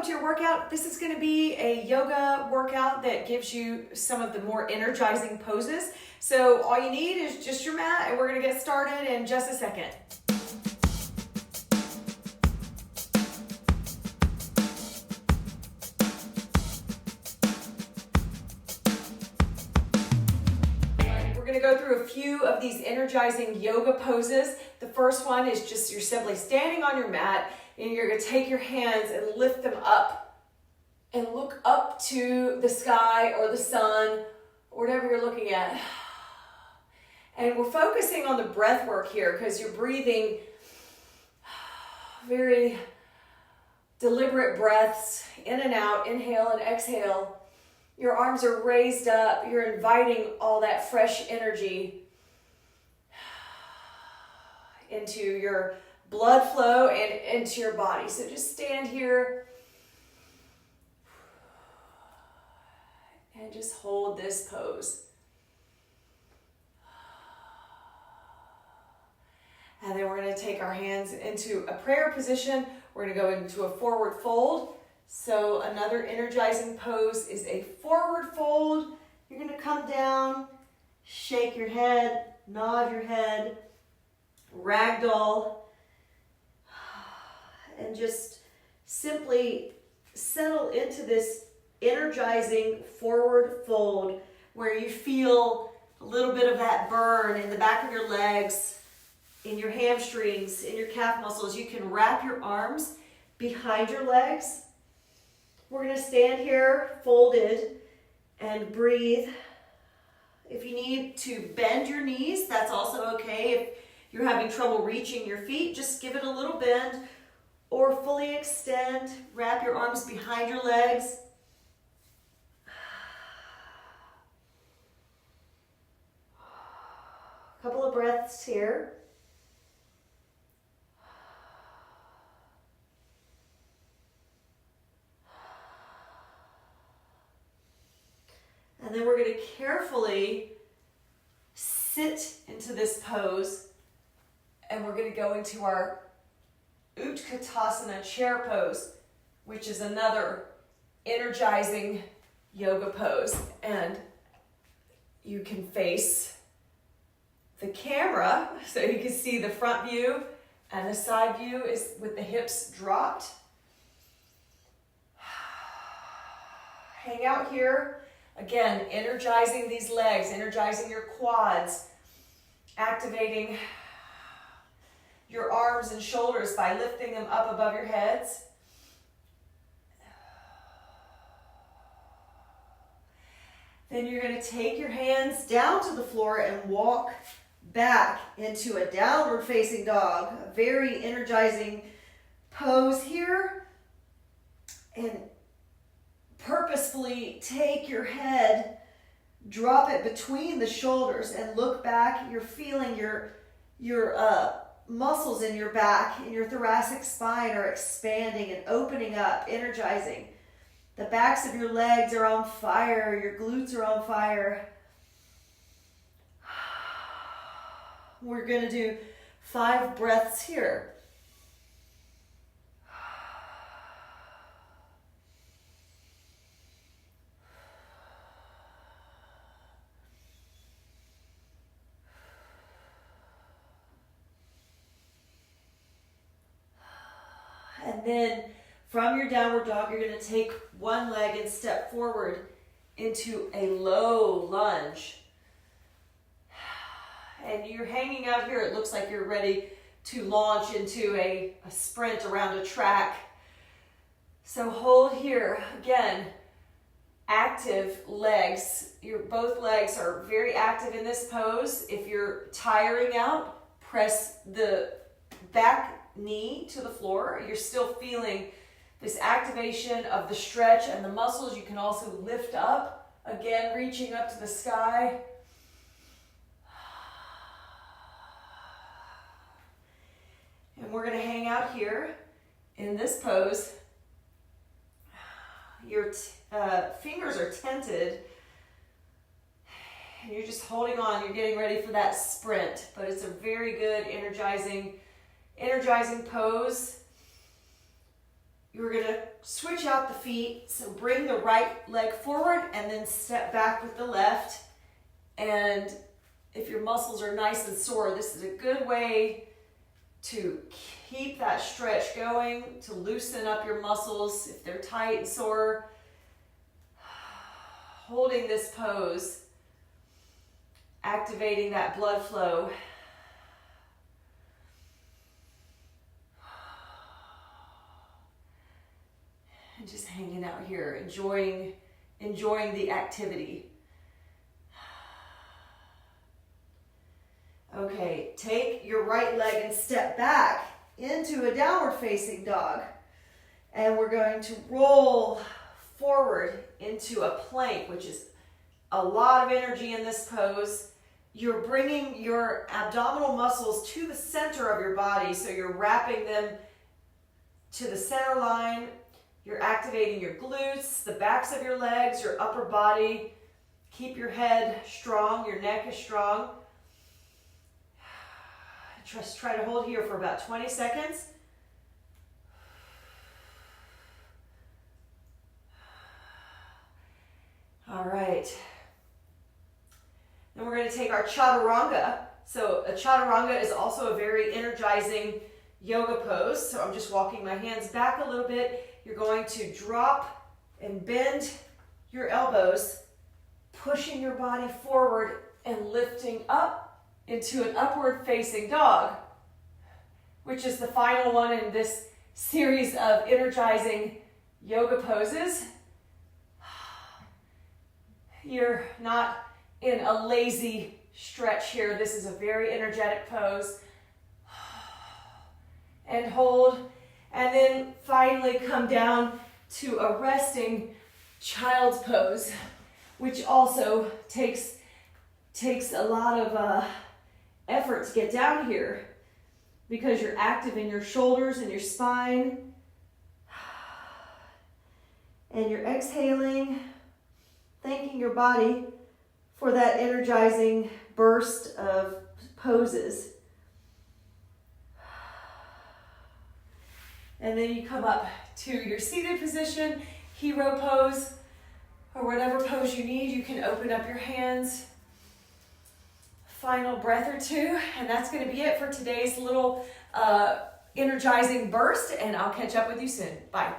to your workout. This is going to be a yoga workout that gives you some of the more energizing poses. So all you need is just your mat, and we're going to get started in just a second. We're going to go through a few of these energizing yoga poses. The first one is just you're simply standing on your mat, and you're going to take your hands and lift them up and look up to the sky or the sun, or whatever you're looking at. And we're focusing on the breath work here because you're breathing very deliberate breaths in and out, inhale and exhale. Your arms are raised up. You're inviting all that fresh energy into your blood flow and into your body. So just stand here and just hold this pose. And then we're going to take our hands into a prayer position. We're going to go into a forward fold. So another energizing pose is a forward fold. You're going to come down, shake your head, nod your head, ragdoll, and just simply settle into this energizing forward fold where you feel a little bit of that burn in the back of your legs, in your hamstrings, in your calf muscles. You can wrap your arms behind your legs. We're going to stand here folded and breathe. If you need to bend your knees, that's also okay. If you're having trouble reaching your feet, just give it a little bend. Or fully extend, wrap your arms behind your legs. A couple of breaths here. And then we're going to carefully sit into this pose, and we're going to go into our Utkatasana chair pose, which is another energizing yoga pose. And you can face the camera so you can see the front view, and the side view is with the hips dropped. Hang out here. Again, energizing these legs, energizing your quads, activating your arms and shoulders by lifting them up above your heads. Then you're going to take your hands down to the floor and walk back into a downward facing dog. A very energizing pose here. And purposefully take your head, drop it between the shoulders and look back. You're feeling your muscles in your back, in your thoracic spine are expanding and opening up, energizing. The backs of your legs are on fire. Your glutes are on fire. We're going to do 5 breaths here. And then from your downward dog, you're going to take one leg and step forward into a low lunge. And you're hanging out here. It looks like you're ready to launch into a sprint around a track. So hold here. Again, active legs. Both legs are very active in this pose. If you're tiring out, press the back knee to the floor. You're still feeling this activation of the stretch and the muscles. You can also lift up, again, reaching up to the sky. And we're going to hang out here in this pose. Your fingers are tented, and you're just holding on. You're getting ready for that sprint, but it's a very good energizing pose. you're gonna switch out the feet. So bring the right leg forward and then step back with the left. And if your muscles are nice and sore, this is a good way to keep that stretch going, to loosen up your muscles if they're tight and sore. Holding this pose, activating that blood flow. And just hanging out here, enjoying the activity. Okay, take your right leg and step back into a downward facing dog. And we're going to roll forward into a plank, which is a lot of energy in this pose. You're bringing your abdominal muscles to the center of your body, so you're wrapping them to the center line. You're activating your glutes, the backs of your legs, your upper body. Keep your head strong, your neck is strong. Just try to hold here for about 20 seconds. All right. Then we're going to take our chaturanga. So a chaturanga is also a very energizing yoga pose. So I'm just walking my hands back a little bit. You're going to drop and bend your elbows, pushing your body forward and lifting up into an upward facing dog, which is the final one in this series of energizing yoga poses. You're not in a lazy stretch here. This is a very energetic pose. And hold, and then finally come down to a resting child's pose, which also takes a lot of effort to get down here because you're active in your shoulders and your spine. And you're exhaling, thanking your body for that energizing burst of poses. And then you come up to your seated position, hero pose, or whatever pose you need. You can open up your hands. Final breath or two, and that's going to be it for today's little energizing burst, and I'll catch up with you soon. Bye.